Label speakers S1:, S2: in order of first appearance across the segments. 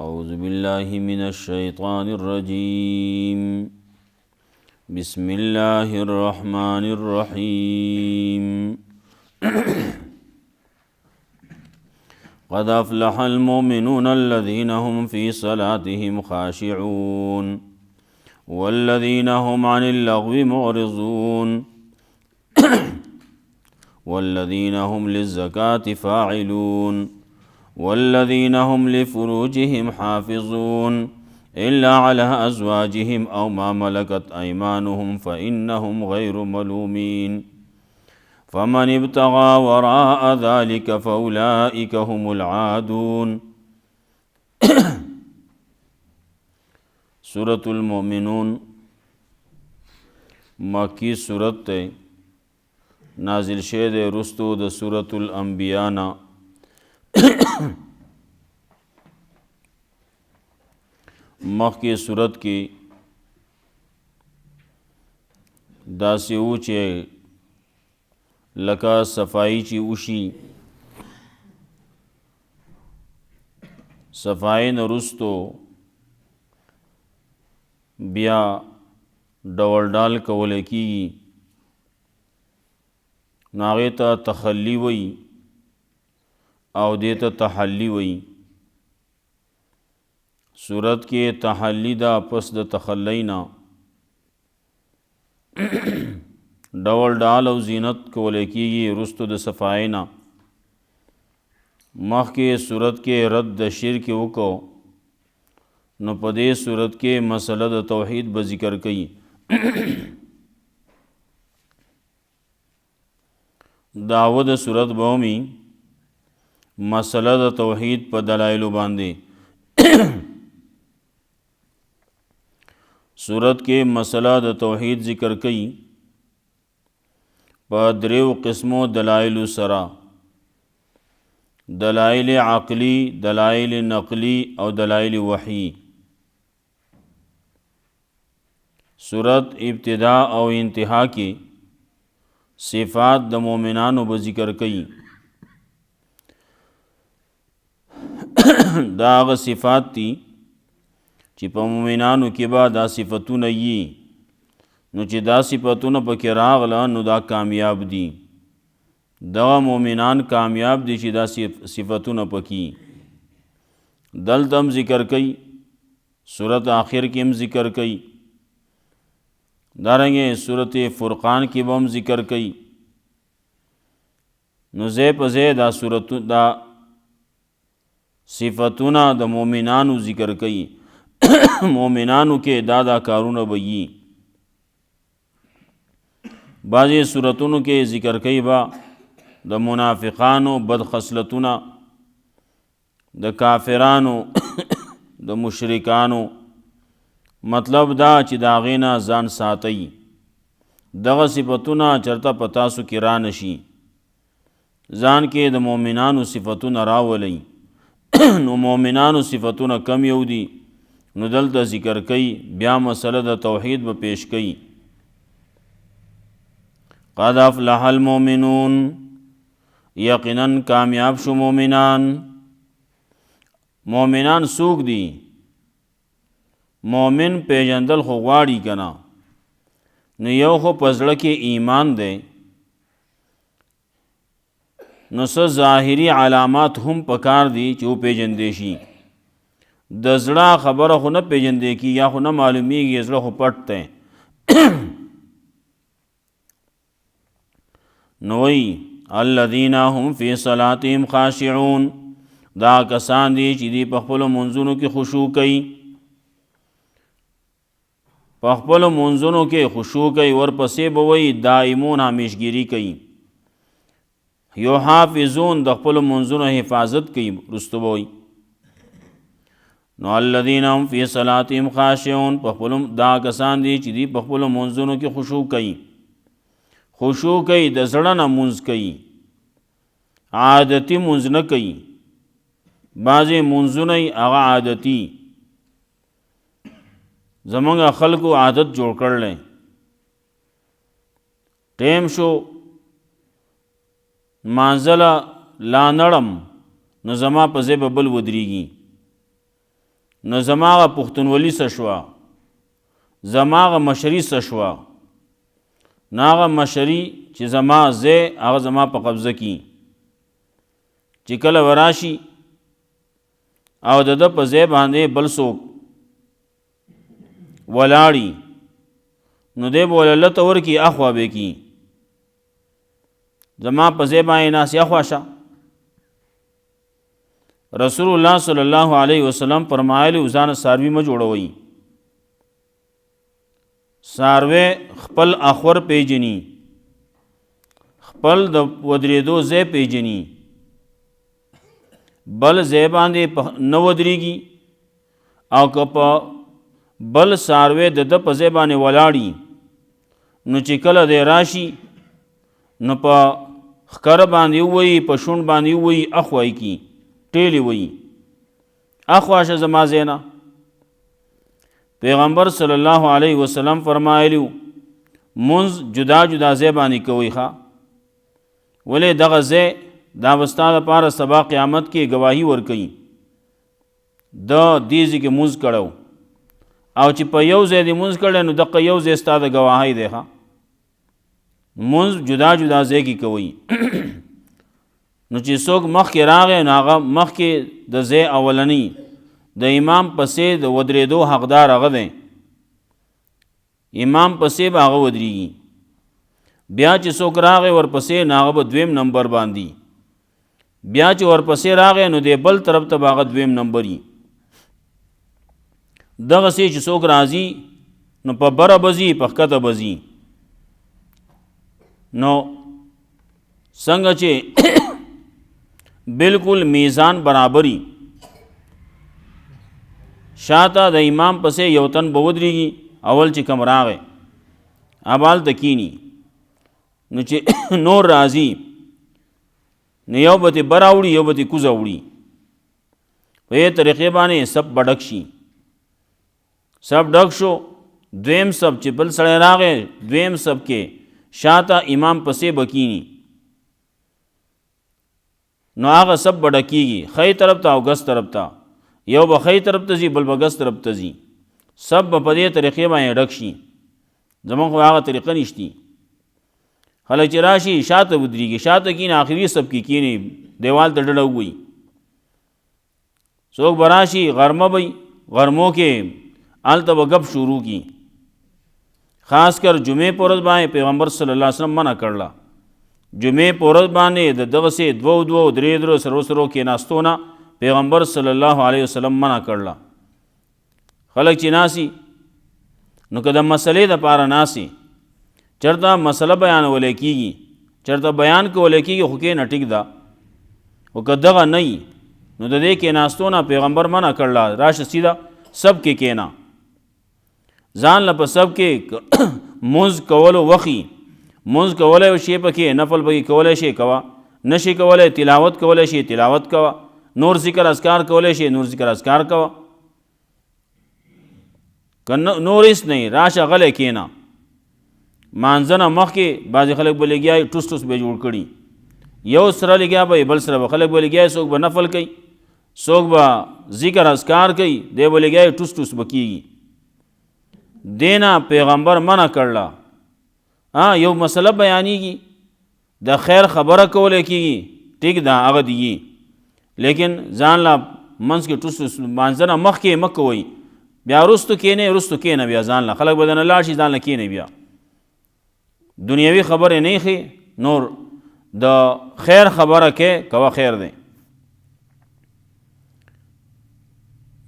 S1: اعوذ باللہ من الشیطان الرجیم بسم اللہ الرحمن الرحیم قد افلح المؤمنون الذين هم في صلاتهم خاشعون والذين هم عن اللغو معرضون والذين هم للزكاة فاعلون والذين هم لفروجهم حافظون إلا على أزواجهم أو ما ملكت أيمانهم فإنهم غير ملومين فمن ابتغى وراء ذلك فأولئك هم العادون سورة المؤمنون مکی سورت تے نازل شید رستو د سورة الانبیاء نا مخی صورت کی داسی اوچے لکا صفائی چی اوشی صفائی نرستو بیا ڈول ڈال کولے کی ناغیتا تخلی وی او دیتا تحلی وی صورت کے تحلی دا پس دا تخلینا ڈول ڈال او زینت کولے کیگی رستو دا صفائینا مخ کے صورت کے رد دا شرک وکو نو پدے صورت کے مسئلہ دا توحید بذکر کئی دعوت صورت بومی مسئلہ دا توحید پا دلائلو باندے صورت کے مسئلہ دا توحید ذکر کئی پا دریو قسمو دلائل سرا دلائل عقلی، دلائل نقلی او دلائل وحی. صورت ابتدا او انتہا کی صفات دا مومنانو بذکر کئی دا آغا صفات تی چی پا مومنانو کی با دا صفتون یی نو چی دا صفتون پا کی راغلا نو دا کامیاب دی دا مومنان کامیاب دی چی دا صفتون پا کی دلتم ذکر کئی صورت آخر کیم ذکر کئی دارنگے صورت فرقان کی بم ذکر کئی نو زی پا زی دا صورت دا صفتونا دا مومنانو ذکر کئی مومنانو کے دادا کارون بئی بعضی صورتونو کے ذکر کئی با دا منافقانو بدخصلتونا دا کافرانو دا مشرکانو مطلب دا چی دا غینا زان ساتی دغا صفتونا چرتا پتاسو کی رانشی زان کے دا مومنانو صفتونا راولی نو مومنانو صفتونا کم یو دی نو دلتا ذکر کئی بیا مسئلہ دا توحید با پیش کئی قد افلح المومنون یقیناً کامیاب شو مومنان. مومنان سوک دی مومن پیجندل خو غواړي کنا نو یو خو پزړه کې ایمان دی نو څه ظاهری علامات هم پکار دی چې و پیجندې شي د زړه خبره خو نه پیجندې کی یا خو نه معلومیږي زړه خو پټ دی نوئی الذین هم فی صلاتهم خاشعون دا کسان دی چې دی په خپلو منځونو کې خشوع کوي په خپلو منځونو کې خشوع کوي ورپسې به وایي دائمون همیشګیري کوي یحافظون د خپلو منځونو حفاظت کوي رستو به وایي نو الذین هم فی صلاتهم خاشعون په خپلو دا کسان دی چې دی په خپلو منځونو کې خشوع کوي خشوع کوي د زړه نه منځ کوي عادتی منځ نه کوي بعضې منځونه یې هغه عادتي زمونږ خلکو عادت جوړ کړلی ټیم شو مانځله لا نړم نو زما په ځای به بل ودرېږي نو زماغه پښتونولي څه شوه، زماغه مشري څه شوه. نو هغه مشري چې زما ځای هغه زما په قبضه کې، چې کله وراشي او د ده په ځای باندې بل څوک ولاړي نو دی به ولله ته ورکي اخوا به کي، زما په ځای باندې ناست اخوا شه. رسول الله صلی الله علیه وسلم فرمایلی ځان څاروي مه جوړوئ. څاروی خپل اخور پیژني، خپل د ودرېدو ځای پیژني، بل ځای باندې نه ودرېږي او که په بل څاروی د ده په ځای باندې ولاړي نو چې کله دی راشي نو په ښکر باندې ووایي، په شونډ باندې ووایي، اخوا یې کي ټیلې وایي، اخوا شه زما ځای نه. پیغمبر صلی الله علیه وسلم فرمایلیو منځ جدا جدا ځای باندې کوئ ښه، ولې دغه ځای دا به ستا دپاره سبا قیامت کې ګواهي ورکوي د دې ځای کې منځ کړی او چې په یو ځای دې منځ کړی نو دغه یو ځای ستا د ګواهۍ دی ښه. منځ جدا جدا ځای کې کوئ. نو چې څوک مخکې راغی نو هغه مخکې د ځای اولنی د امام پسې د ودرېدو حقدار هغه دی، امام پسې به هغه ودرېږي. بیا چې څوک راغی ورپسې نو هغه به دویم نمبر باندې، بیا چې ورپسې راغی نو دی بل طرف ته به هغه دویم نمبر وي. دغسې چې څوک راځي نو په بره به ځي، په ښکته به ځي. نو څنګه چې بالکل میزان برابري، شاته د امام پسې یو تن به ودرېږي، اول چې کم راغی هلته کینی، نو چې نور راځي نو یو به ترې بره وړي، یو به ترې کوزه وړي. په دې طریقې باندې سب به ډک شي. سب ډک شو، دویم سب چې بل سړی راغی دویم سب کې شاته امام پسې به کینی، نو هغه سب به ډکېږي ښی طرف ته او ګس طرف ته، یو به ښی طرف ته ځي بل به ګس طرف ته ځي. سب به په دې طریقې باندې ډک شي. زموږ خو هغه طریقه نشتی. خلک چې راشي شاته ودرېږي، شاته کیني، آخري سب کې کیني، دیوال ته ډډه ووایي. څوک به راشي غرمه به غرمو کې هلته به ګپ شروع کی. خاص کر جمعې په ورځ باندې پیغمبر صلی الله علیه وسلم منع کړله. جمعې په ورځ باندې د دغسې دوو درې سرو کېناستو نه پیغمبر صلی الله علیه وسلم منع کړله. خلک چې ناسي نو که د مسلې دپاره ناسي، چېرته مسله بیانولی کېږي، چېرته بیان کولی کېږي، خو کښېنه ټیک ده. خو که دغه نه وي نو د دې کېناستو نه پیغمبر منع کړله. راشه سیده سب کې کېنه، ځان له په سب کې منځ کولو وخي، منځ کولی شي پکې، نفل پکې کولی شي کوه، نشي کولی تلاوت کولی شي تلاوت کوه، نور ذکر اذکار کولی شي نور ذکر اذکار کوه. که نور هېڅ نه راشه غلی کېنه. مانځه نه مخکې بعضې خلک به لګیا ټوس ټوس به جوړ کړي، یو سره لګیا به بل سره به خلک به لګیا، څوک به نفل کوي څوک به ذکر اذکار کوي، دی به لګیا ټوس ټوس به کېږي. دینا پیغمبر منع کړله. یو مسله بیانېږي، د خیر خبره کولی کېږي، ټیک ده هغه دی، لیکن ځان له منځ کې ټوس ټوس مانځه نه مخکې مه کوئ. بیا رستو کېنئ رستو کېنه، بیا ځان له خلک به درنه لاړ شي، ځان له کېنئ. بیا دنیوي خبرې نه ایښې، نور د خیر خبره کې کوه، خیر دی.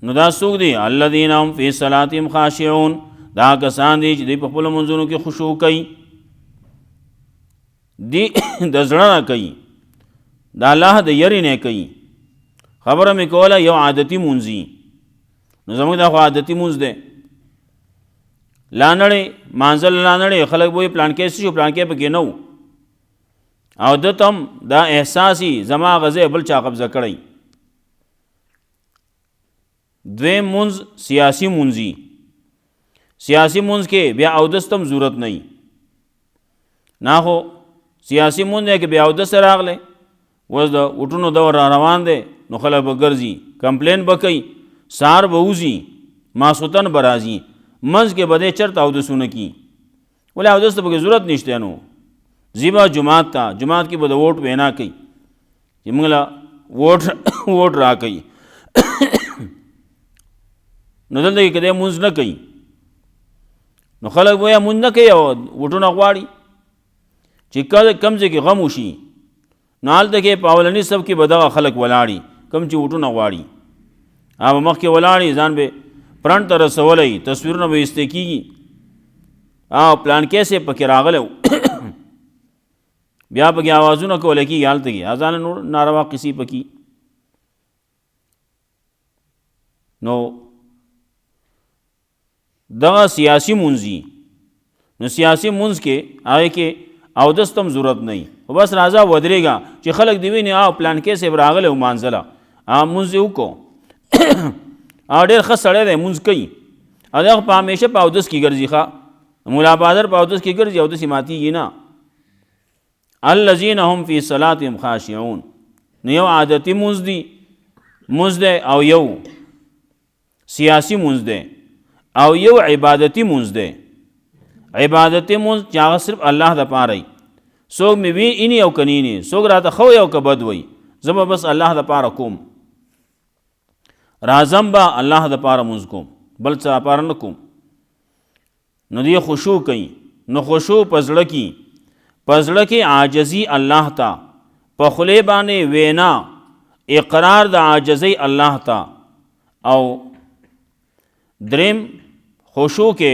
S1: نو دا څوک دی؟ الذین هم فی صلاتهم خاشعون، دا کسان دي چې دوی په خپلو منځونو کې خشوع کوي، دی د زړه نه کوي، د الله د یرې نه کوي. خبره مې کوله یو عادتي مونځ وي، نو زموږ دا خو عادتي مونځ دی. لانړې مانځل لانړې خلک به وایي پلانکې څه شو، پلانکې پکې نه و، او ده ته هم دا احساس وي زما غذې بل چا قبضه کړی. دویم مونځ سیاسي مونځ وي. سیاسي مونځ کې بیا اودس ته هم ضرورت نه وي. نه خو سیاسي مونځ دی که بیا اودس راغلی، اوس د وټونو دور را روان دی، نو خلک به ګرځي کمپلین به کوي، سار به وځي ماسوتن به راځي منځ کې به دی چرته اودسونه کي ولې اودس ته پکې ضرورت نشته نو زیبا جماعت ته جماعت کې به د ووټ وینا کوي چې موږ له ووټ را کوي نو دلته کې کده مونځ نه کوي نو خلک وایي مونځ نه کوي او ووټونه غواړي چې کله کم ځای کې غم وشي نو هلته کې په اولني صف کې به دغه خلک ولاړي کم چې ووټونه غواړي هغه مخکې ولاړي ځان به پرنټ ته رسولی تصویرونه به ایسته کېږي پلان کیسې پکې راغلی بیا پکې آوازونه کولی کېږي هلته کې ځان نور ناروا قصې پکې نو دغه سیاسي مونځي نو سیاسي مونځ کې هغې کې اودس ته هم ضرورت نه وي خو بس راځه ودرېږه چې خلک دې ویني پلان کې صاحب راغلی ومانځله مونځ یې وکړو ډېر ښه سړی دی مونځ کوي او دغه په همیشه په اودس کې ګرځي ښه ملا بهادر په اودس کې ګرځي اودس یې ماتېږي نه الذین هم فی صلاتهم خاشعون نو یو عادتي مونځ دی او یو سیاسي مونځ دی او یو عبادتي مونځ دی عبادتي مونځ چې هغه صرف الله دپاره وي څوک مې ویني او که نینې څوک راته ښه وي او که بد وي زه به بس الله دپاره کوم راځم به الله دپاره مونځ کوم بل څه دپاره نه کوم نو دی خشوع کوي نو خشوع په زړه کې عاجزي الله ته په خولې باندې وینا اقرار د عاجزۍ الله ته او دریم خشوع کې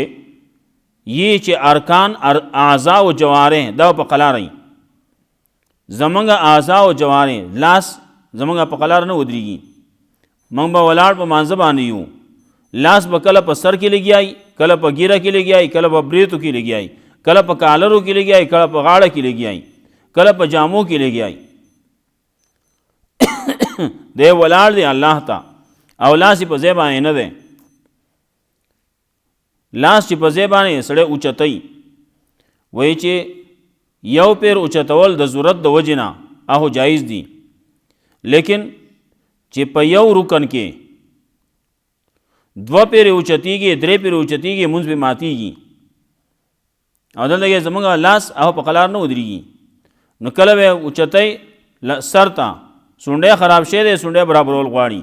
S1: یہ چې ارکان اعضاء و جوارح دا په قلار ای زمونږ اعضاء و جوارح لاس زمونږ په قلار نه ودرېږي موږ به ولاړ په مانځه باندې یو لاس به کله په سر کې لګیای کله په ګیره کې لګیای کله په بریتو کې لګیای کله په کالرو کې لګیای کله په غاړه کې لګیای کله په جامو کې لګیای دی ولاړ دی الله ته او لاس په ځای باندې نه دی لاس چې په ځای باندې سړی اوچتوي وایي چې یو پیر اوچتول د ضرورت د وجې نه هغه جایز دي لیکن چې په یو رکن کې دوه پیرې اوچتېږي درې پیرې اوچتېږي مونځ پې ماتېږي او دلته کې زموږ لاس هغه په قلار نه ودرېږي نو کله به اوچتی سر ته سونډی خراب شوی دی سونډی برابرول غواړي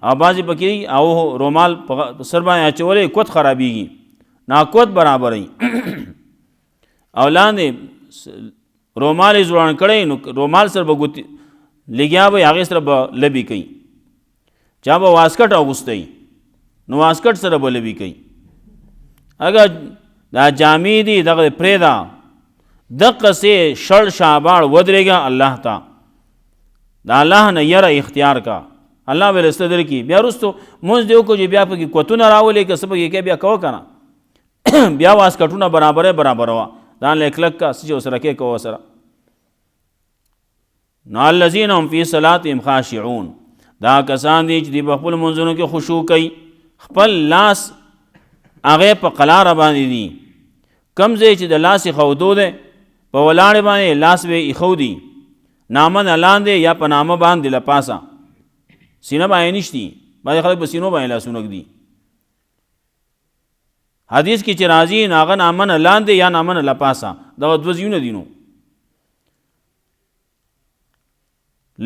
S1: او بعضې پکې او رومال په سر باندې اچولی کوت خرابېږي ناکوت برابروي او لاندې رومال یې ځوړان کړی نو رومال سره به ګوتې لګیا به هغې سره به لبې کوي چا به واسکټ اغوستی نو واسکټ سره به لبې کوي اگر دا جامې دي دغه پرېږده دقسې شړ شاباړ ودرېږه الله ته د الله نه یره اختیار کا الله به رسته درکړي بیا وروستو مونځ دې وکړو چې بیا پکې کوتونه راولې که څه پکې کوې بیا کوه که نه بیا واسکټونه برابروه ځان له کلک کا څه چې ورسره کوې کوه ورسره نو الذین هم فی صلاتهم خاشعون دا کسان دي چې دوی په خپلو منځونو کې خشوع کوي خپل لاس هغې په قلاره باندې دي کم ځای چې د لاس ایښودو دی په ولاړې باندې لاس به یې ایښودي نامه نه لاندې یا په نامه باندې له پاسه سینه باندې نشتي بعضې خلک په سینو باندې لاسونه ږدي حدیث کې چې راځي نو هغه نامه نه لاندې یا نامه نه له پاسه دغه دوه ځایونه دي نو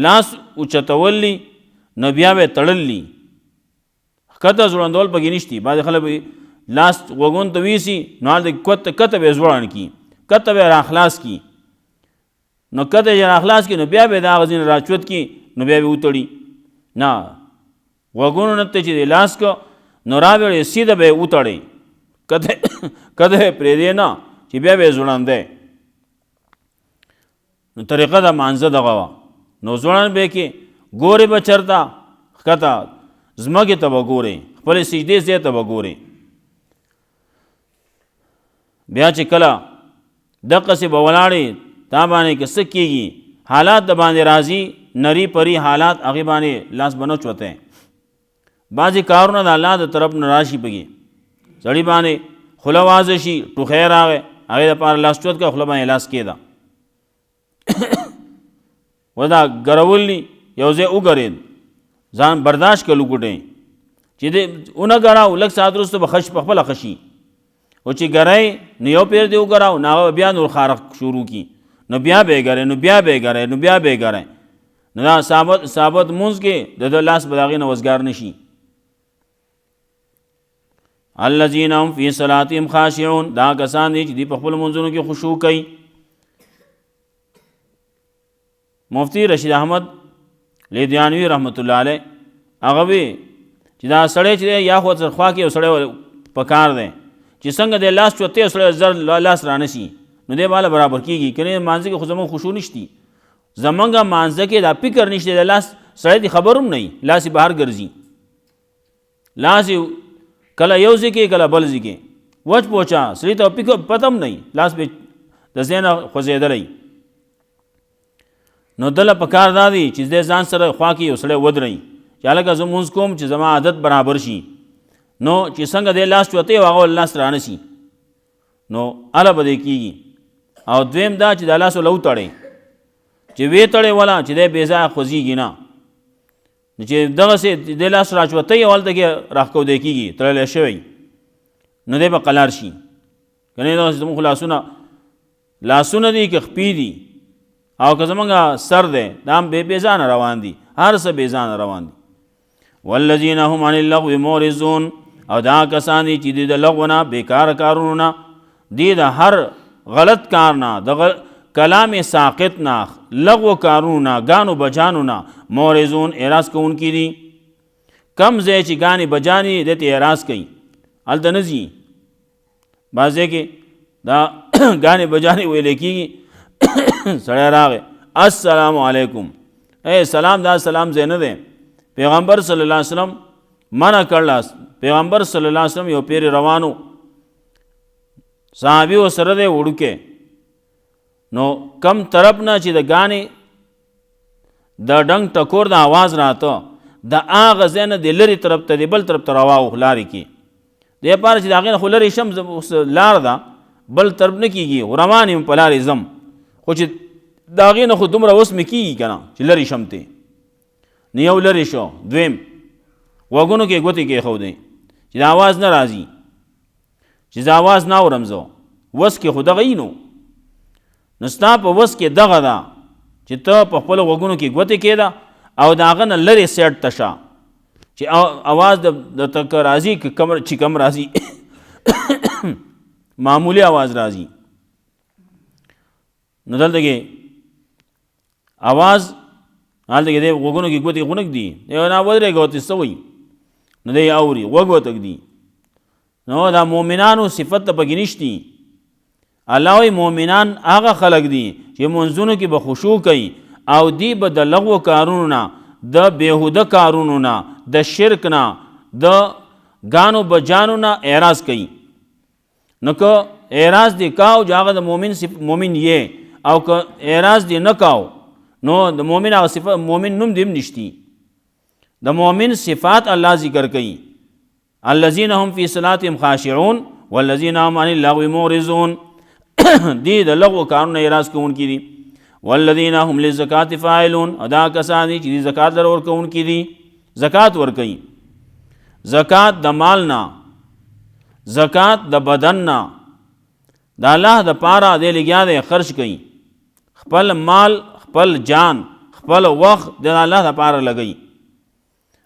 S1: لاس اوچتول دي نو بیا به یې تړل دي ښکته ځوړندول پکې نشتي بعضې خلک به لاس غوږونو ته ویسي نو هلته کته به یې ځوړند کي کته به یې راخلاص کي نو کته یې راخلاص کي نو بیا به یې د هغه ځینې راچوت کي نو بیا به یې وتړي نه غوږونو نه ته چې لاس کو نو راوړې سیده به یې وتړئ کته یې پرېږدې نه چې بیا به یې ځوړندی نو طریقه د مانځه دغه وه نو ځوړند به یې کې ګورې به چېرته ښکته ځمکې ته به ګورې خپلې سجدې ځای ته به ګورې بیا چې کله دقسې به ولاړې تا باندې که څه کېږي حالات د باندې راځي نری پری حالات هغې باندې لاس به نه چوتی بعضې کارونه د الله د طرف نه راشي پکې سړي باندې خوله وازه شي ټوخی راغی هغې دپاره لاس چوت کړه خوله باندې لاس کېده و دا ګرول ني یو ځای وګرېد ځان برداشت کړه لوګوټی چې دې اونه ګراو لږ ساعت وروسته به خش په خپله خشي، او چې ګرای نو یو پیر دې وګراو نو هغه بیا نور خارق شروع کی، نو بیا به یې ګرای، نو بیا به یې ګرای، نو بیا به یې ګرای. نو دا ثابت مونځ کې د ده لاس به د هغې نه وزګار نه شي. الذین هم فی صلاتهم خاشعون، دا کسان دي چې دوی په خپلو منځونو کې خشوع کوي. مفتی رشید احمد لیدیانوي رحمت الله علیه هغه وی چې دا سړی چې یا خو خوا کې یو سړی په کار دی چې څنګه د لاس چوتې یو سړی زر لاس رانه شي نو دی بالا برابر کېږي، که نه مانځه کې خو زمونږ خشوع نشتی، زمونږ مانځه کې دا فکر نشته د لاس سړی دی خبر هم نه لاس یې بهر ګرځي، لاس یې کله یو ځای کې کله بل ځای کې وچ پوچا سړي ته فکر پته هم نه لاس به د ځای نه خوځېدلی. نو دله په کار دا دی چې د ځان سره خوا کې یو سړی ودرئ چې هلکه زه مونځ کوم چې زما عادت برابر شي، نو چې څنګه د لاس چوتې هغه لاس رانه شي نو هله به دی کېږي. او دویم دا چې د لاس له وتړئ چې ویې تړې وله چې دی بې ځایه خوځېږي نه، چې دغسې د لاس راچوتی او هلته کې راښکودی کېږي تړلی شوی نو دی به قلار شي. که نه دغسې زموږ خو لاسونه دي که خپې دي او که زمونږ سر دی دا هم بې ځانه روان دي، هر څه بې ځانه روان دي. والذین هم عن اللغو معرضون، او دا کسان دي چې دوی د لغو نه بېکاره کارونو نه، دوی د هر غلط کار نه د کلام ساقط نه لغو کارونو نه ګانو بجانو نه معرضون اعراض کوونکي دي. کم ځای چې ګانې بجانې دې ته اعراض کوي هلته نه ځي، بعض ځای کې دا ګانې بجانې ویلی کېږي سړی راغی السلام علیکم، سلام دا سلام ځای نه دی. پیغمبر صلی الله علیه وسلم منع کړله. پیغمبر صلی الله علیه وسلم یو پیر روانو صحابي ورسره دی وړوکی، نو کم طرف نه چې د ګانې د ډنګ ټکور د آواز راته د هغه ځای نه د لرې طرف ته د بل طرف ته راواوښ لارې کې، دې لپاره چې د هغې نه خو لرې شم لار ده بل طرف نه کېږي، روان یم په لارې ځم، خو چې د هغې نه خو دومره اوس مې کېږي که نه چې لرې شم تی نو یو لرې شو. دویم غوږونو کې ګوتې کېښودې چې د آواز نه راځي، چې د آواز نه اورم زه وس کې خو دغه یي نو ستا په وس کې دغه ده چې ته په خپلو غوږونو کې ګوتې کېده او د هغه نه لرې سیټ ته شه چې آواز د ته که راځي چې کم راځي معمولی آواز راځي. نو دلته کې آواز هلته کې دی غوږونو کې ګوتې غونک دي دی نه ودرېږه ورته څه وایي نو دی اوري غوږ وتک دي. نو دا مؤمنانو صفت ته پکې نشتي. الله وایي مؤمنان هغه خلک دي چې منځونو کې به خشوع کوي او دی به د لغو کارونو نه د بېهوده کارونو نه د شرک نه د ګانو بجانو نه اعراض کوي. نو که اعراض دی کاو چې هغه د مؤمن یې او که اعراض دی نه کاو نو د مؤمن هغه صفت مؤمن نوم دی هم نشتی. د مؤمن صفات الله ذکر کوي الذین هم فی صلاتهم خاشعون والذین هم عن اللغو معرضون دی د لغو کارونه اعراض کوونکي دي. والذین هم للزکات فاعلون، ادا کسان دي چې دی زکات در ورکوونکي دي، زکات ورکوي. زکات د مال نه، زکات د بدن نه، د الله د پاره دی لګیا دی خرچ کوي، خپل مال خپل جان خپل وخت د الله د پاره لګوي.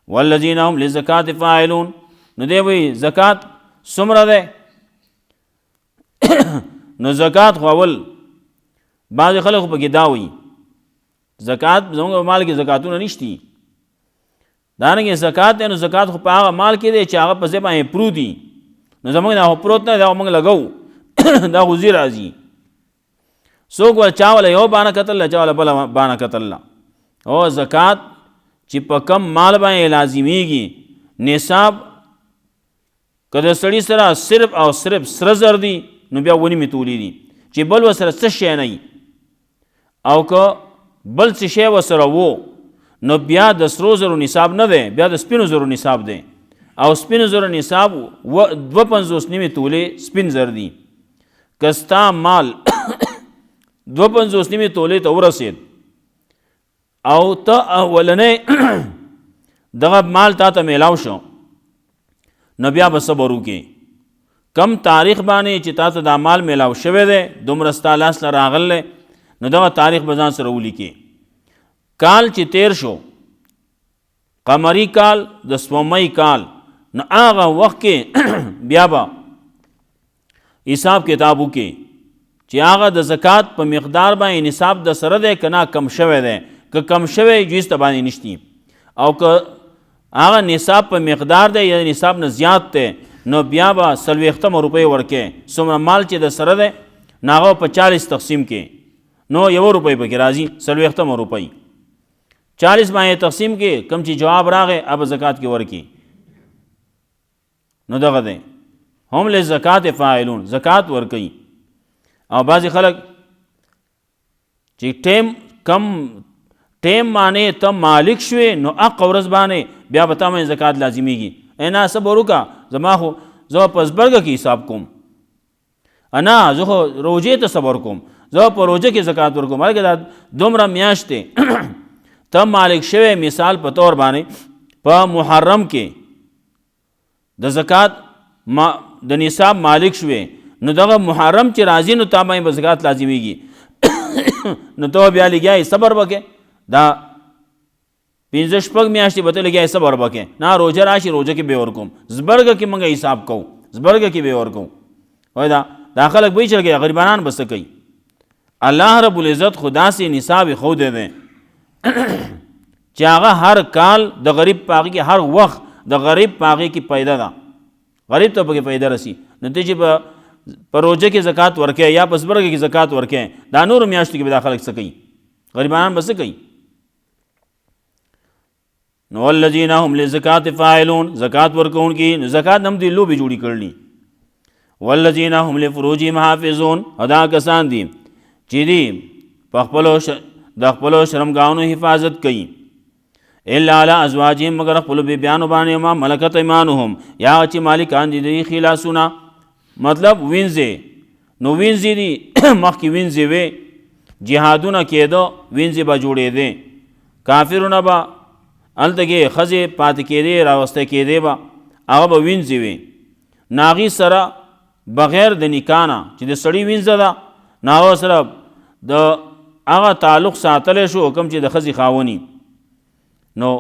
S1: والذین هم للزکات فاعلون، نو دی وایي زکات څومره دی نو زکات خو اول بعضې خلک خو پکې دا وایي زکات زموږ په مال کې زکاتونه نشتي، دارنګې زکات دی نو زکات خو په هغه مال کې دی چې هغه په ځای باندې پروت دي، نو زموږ نه خو پروت نه دی، دا خو موږ لګوو دا خو ځي راځي. څوک ول چا وله یو بانه کتله چا وله بله بانه کتله. او زکات چې په کم مال باندې لازمیږي نصاب که د سړي سره صرف او صرف سره زر دي نو بیا ونیمې تولې دي، چې بل ورسره څه شی نه او که بل څه شی ورسره و نو بیا د سرو زرو نصاب نه دی، بیا د سپینو زرو نصاب دی، او سپینو زرو نصاب 52 نیمې تولې سپین زر دي. که ستا مال 52 نیمې تولې ته ورسېد او ته اولنی دغه مال تا ته میلاو شو نو بیا به صبر وکړې. کم تاریخ باندې چې تا ته دا مال میلاو شوی دی دومره ستا لاس له راغلی نو دغه تاریخ به ځان سره ولیکې. کال چې تیر شو قمری کال د سپومۍ کال نو هغه وخت کې بیا به حساب کتاب وکړې چې هغه د زکات په مقدار باندې نصاب د سره دی که نه کم شوی دی. که کم شوی جویز ته باندې نشتی او که هغه نصاب په مقدار دی یا نصاب نه زیات دی نو بیا به 40 روپۍ ورکې. څومره مال چې د سره دی نو هغه په 40 تقسیم کې نو 1 روپۍ پکې راځي 40 روپۍ 40 باندې تقسیم کې کم چې جواب راغی اب زکات کې ورکې. نو دغه دی هم لزکات فاعلون زکات ورکوي. او بعضې خلک چې ټیم باندې ته مالک شوې نو حق ورځ باندې بیا به تا باندې زکات لازمیږي. نه صبر وکړه زما خو زه په زبرګه کې حساب کوم نه زه خو روژې ته صبر کوم زه په روژه کې زکات ورکوم. هلکه دا دومره میاشتې ته مالک شوی مثال په طور باندې په محرم کې د زکات د نصاب مالک شوی نو دغه محرم چې راځي نو تا باندې به زکات لازمیږي. نو ته بیا لګیایې صبر وکړې دا 5-6 میاشتې به ته لګیایې صبر وکړې نه روژه راشي روژه کې به ورکوم زبرګه کې موږ حساب کوو زبرګه کې به ورکوم. وایي دا خلک به یې چل کوي غریبانان به څه کوي. الله رب العزت خو داسې نصاب ښودی دی چې هغه هر کال د غریب په هغې کې هر وخت د غریب په هغې کې پیدا ده غریب ته پکې پیدا رسي. نو ته چې په روژه کې زکات ورکې یا په زبرګه کې زکات ورکې دا نورو میاشتو کې به دا خلک څه کوي غریبانان به څه کوي. نو والذین هم للزکات فاعلون زکات ورکوونکي نو زکات هم دې لوبې جوړې کړلي. والذین هم لفروجهم حافظون دا کسان دي چې دي د خپلو شرمګاهونو حفاظت کوي الا علی ازواجهم مگر خپلو بیبیانو باندې ما ملکت ایمانهم یا چې مالکان دي د خلاصونه مطلب وینځې نو وینځې دي مخکې وینځې وې جهادونه کېده وینځې به جوړېدې کافرونه به هلته کې ښځې پاتې کېدې راوسته کېدې به هغه به وینځې وې ناغي سره بغیر د نکاح نه چې د سړي وینځه ده نو هغه سره د هغه تعلق ساتلی شو حکم چې د ښځې خاوني نو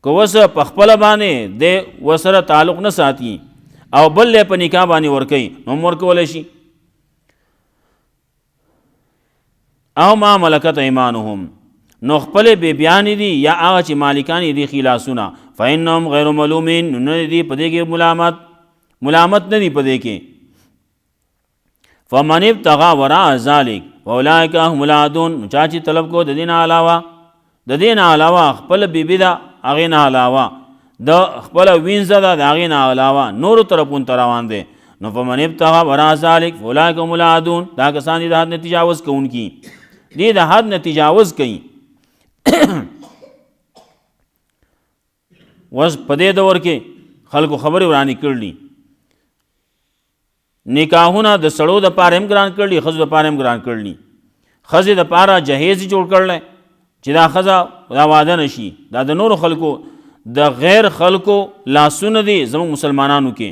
S1: که وسه په خپله باندې د ورسره تعلق نه ساتي او بل په نکاح باندې ورکوي نو هم ورکولی شي. او ما ملکت ایمانهم نو خپلې بیبیانې دي یا هغه چې مالکان دي خلاصونه فإنهم غیر ملومین نو نه دي په دې کې ملامت نه دي په دې کې. فمن ابتغى وراء ذلک فاولئک هم العادون چا چې طلب کو د دین علاوه خپل بیبي ده هغې نه علاوه د خپل وینځه ده د هغې نه علاوه نورو طرفونو ته روان دی نو فمن ابتغى وراء ذلک فاولئک هم العادون دا کسان دي د حد نه تجاوز کوونکي دي د حد نه تجاوز کوي. اوس په دې دور کې خلکو خبرې ورانې کړلي نکاحونه د سړو دپاره هم ګران کړلي ښځو دپاره هم ګران کړلي. ښځې دپاره جهیز یې جوړ کړلی چې دا ښځه دا واده نه شي دا د نورو خلکو د غیر خلکو لاسونه دي زموږ مسلمانانو کې.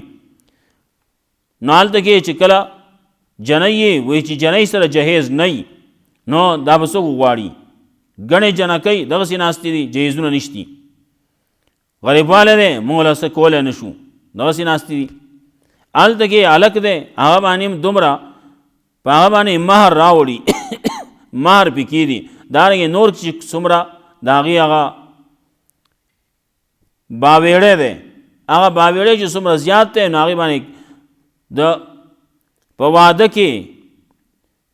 S1: نو هلته کې چې کله جنۍ یې وایي چې جنۍ سره جهیز نه نو دا به څوک غواړي ګڼې جنکۍ دغسې ناستې دي جهیزونه نشتي غریبوالی دی موږ له څه کولی نه شو دغسې ناستې دي. هلته کې هلک دی هغه باندې دومره په هغه باندې مهر راوړي مهر پې کېږي دارنګې نور چې څومره د هغې هغه باویړی دی هغه باویړی چې څومره زیات دی نو هغې باندې د په واده کې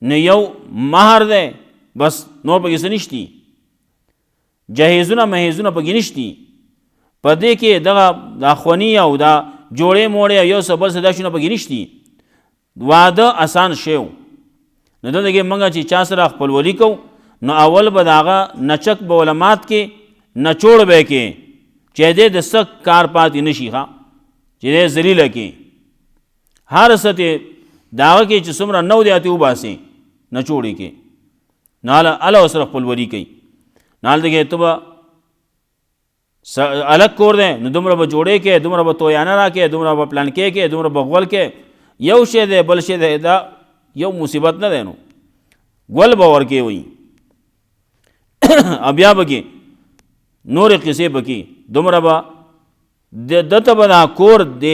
S1: نه یو مهر دی بس نور پکې څه نشتي جهیزونه مهیزونه پکې نشتي په دې کې دغه دا خوني او دا جوړې موړې یو څه بل څه دا شونه پکې نشتي واده اسان شی و. نو دلته کې موږ چې چا سره خپلولي کوو نو اول به د هغه نچک به علمات کې نچوړ به کې چې دی د سک کار پاتې نه شي چې دی ذلیله کې هر څه ته د هغه کې چې څومره نو دی اتې وباسې نچوړې کې نو هله ورسره خپلولي کوي. نو هلته کې ته به الګ کور دی نو دومره به جوړې کې، دومره به تویانه را کې، دومره به پلانکې کې، دومره به غول کې. یو شی دی بل شی دی، دا یو مصیبت نه دی. نو غول به ورکې وي بیا به کې نورې قصې به کې، دومره به دته به دا کور د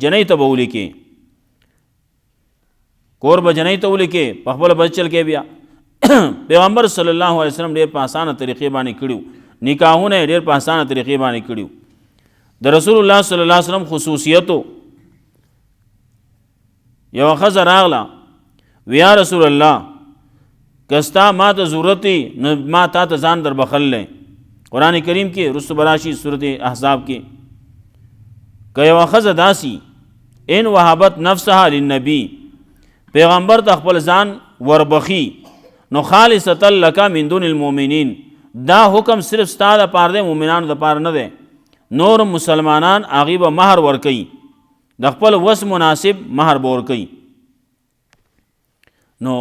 S1: جنۍ ته به ولیکې، کور به جنۍ ته ولیکې، په خپله به چل کې. بیا پیغمبر صلی الله علیه وسلم ډېر په اسانه طریقې باندې کړي، نکاحونه یې ډېر په اسانه طریقې باندې کړي. د رسول الله صلی الله علیه وسلم خصوصیتو یو ښځه راغله، وی یا رسول الله که ستا ما ته ضرورت وي نو ما تا ته ځان در بخلی. قرآن کریم کې رستو براشي صورت احزاب کې که یوه ښځه داسي ان وهبت نفسها للنبي، پیغمبر ته خپل ځان وربخي نو خالصة لک من دون المؤمنین، دا حکم صرف ستا د پاره دی، مؤمنانو د پاره نه دی. نور مسلمانان هغې به مهر ورکوي، د خپل وس مناسب مهر به ورکوي. نو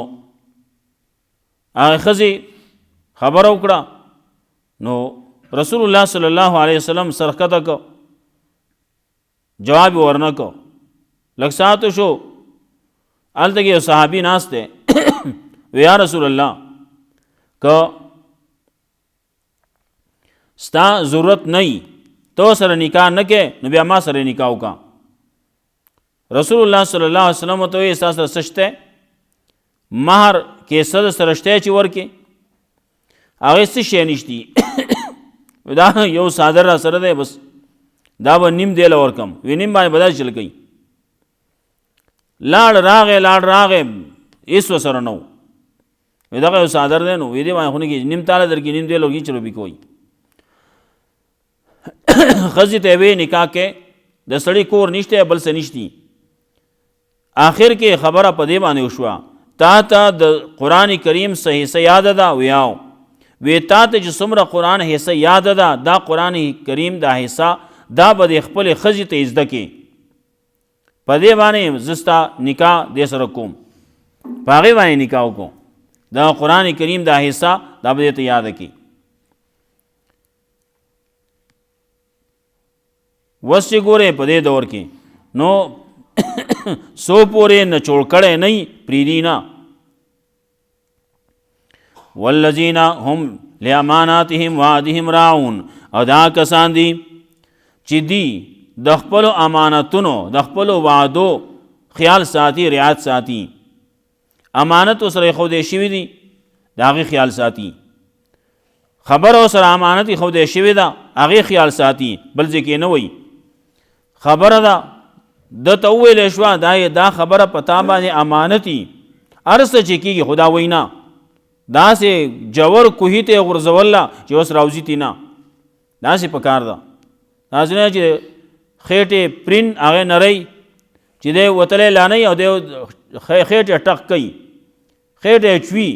S1: هغې ښځې خبره وکړه، نو رسول الله صلی الله علیه وسلم سرښکته که، جواب یې ورنه که. لږ ساعت شو، هلته کې یو صحابي ناست دی وی یا رسول الله که ستا ضرورت نه وي تو سره نکاح نه کې نو بیا ما سره نکاح وکړه. رسول الله صلی الله علیه وسلم ته وی ستا سره څه شته؟ مهر کې څه سره شته چې ورکې؟ هغې څه شی نشتي دا یو څادر را سره دی، بس دا به نیم دی له ورکم. وی نیم باندې به داسې چل کوي. لاړ راغی هېڅ ورسره نه و. وی دغه یو څادر دی نو وی دې باندې خو نه کېږي، نیم تاله در کړي، نیم دی لوګي چلو بي کوي. ښځې ته وی نکاح کې د سړي کور نشته بل څه نشتي. آخر کې خبره په دې باندې وشوه تا ته د قرآن کریم څه حصه یاده ده؟ ویاو. وی تا ته چې څومره قرآن حصه یاده ده دا قرآن کریم دا حصه دا به د خپلې ښځې ته زده کړي، په دې باندې زه ستا نکاح دې سره کوم، په هغې باندې نکاح وکړو. دا قرآن کریم دا حصه دا به دې ته یاده کړي. وس چې ګورې په دې دور کې نو سو پورې نه چوړ کړی نه وي پرېږدي نه. والذین هم لاماناتهم وعدهم راعون، او دا کسان دي چې دی د خپلو امانتونو د خپلو وعدو خیال ساتي، رعایت ساتي. امانت ورسره ایښودی شوي دي د هغې خیال ساتي، خبره ورسره امانت ایښودی شوې ده هغې خیال ساتي، بل ځای کې نه وایي. خبره ده دته وویلی شوه دا خبره په تا باندې امانتي، هر څه چې کېږي خو دا وایي نه، داسې جوور کوهي ته یې غورځوله چې اوس راوځي تی نه، داسې په کار ده. داسې نه چې خېټې پرین هغې نری چې دی وتلی لانۍ او دی خېټې ټق کوي، خېټې چوي،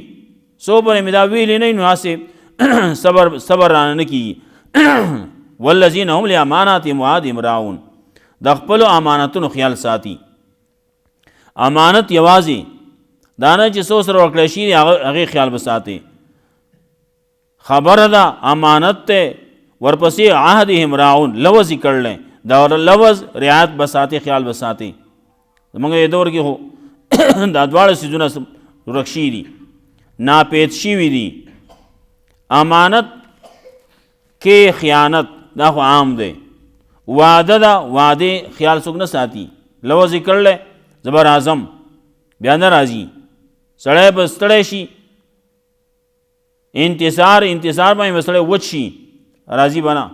S1: څو پورې مې دا ویلي نه وي نو هسې صبر رانه نه کېږي. والذین هم لاماناتهم وعدهم راعون، د خپلو امانتونو خیال ساتي. امانت یوازې دا نه چې څو سره ورکړی شي هغې خیال به ساتي. خبره ده امانت دی، ورپسې عهدهم راعون لوز یې کړلی، دا لوز رعایت به ساتي، خیال به ساتي. زموږ یې دور کې خو دا دواړه څیزونه ورک شوي دي، ناپید شوي دي. امانت کې خیانت دا خو عام دی. وعده ده، وعدې خیال څوک نه ساتي، لوز یې کړلی زه به راځم بیا نه راځي، سړی به ستړی شي، انتظار باندې به سړی وچ شي، راځي به نه.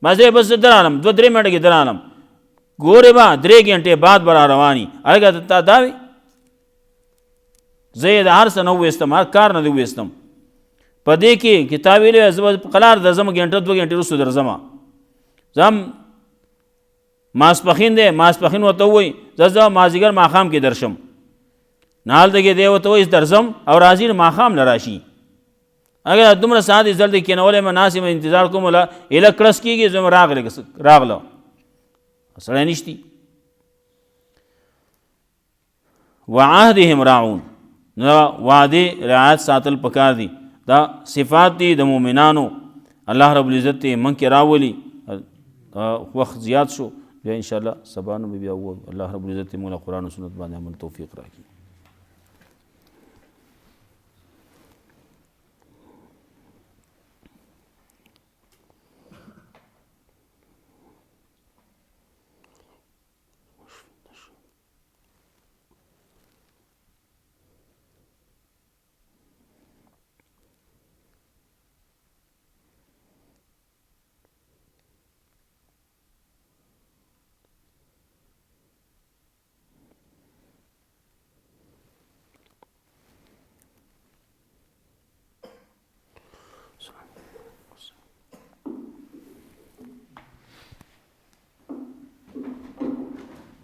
S1: ما زه بس درالم 2-3 منټه کې درالم، ګورې به 3 غنټې بعد به را رواني. هغه تا دا وي زه یې د هر څه نه وویستم، هر کار نه دی وویستم. په دې کې کتاب ویلی زه به په قلار درځم، غنټه 2 غنټې وروسته درځم. زم ماسپښین دی، ماسپښین ورته ووایي زه مازدیګر ماښام کې درشم، نه هلته کې دی ورته وایي درځم او راځي نو ماښام نه راشي. اگر دومره ساعت یې دلته کېنولی یم، ناست یم انتظار کوم ولا ایله کړس کېږي زه راغله سړی نشتي. وعهدهم راعون، نو وعدې رعایت ساتل پکار دي. دا صفات دي د مؤمنانو. الله رب العزت من کې راولي. وخت زیات شو بیا ان شاء الله سبا نو بیا وو. الله رب العزت موږ قرآن او سنت باندې عمل توفیق راکړي.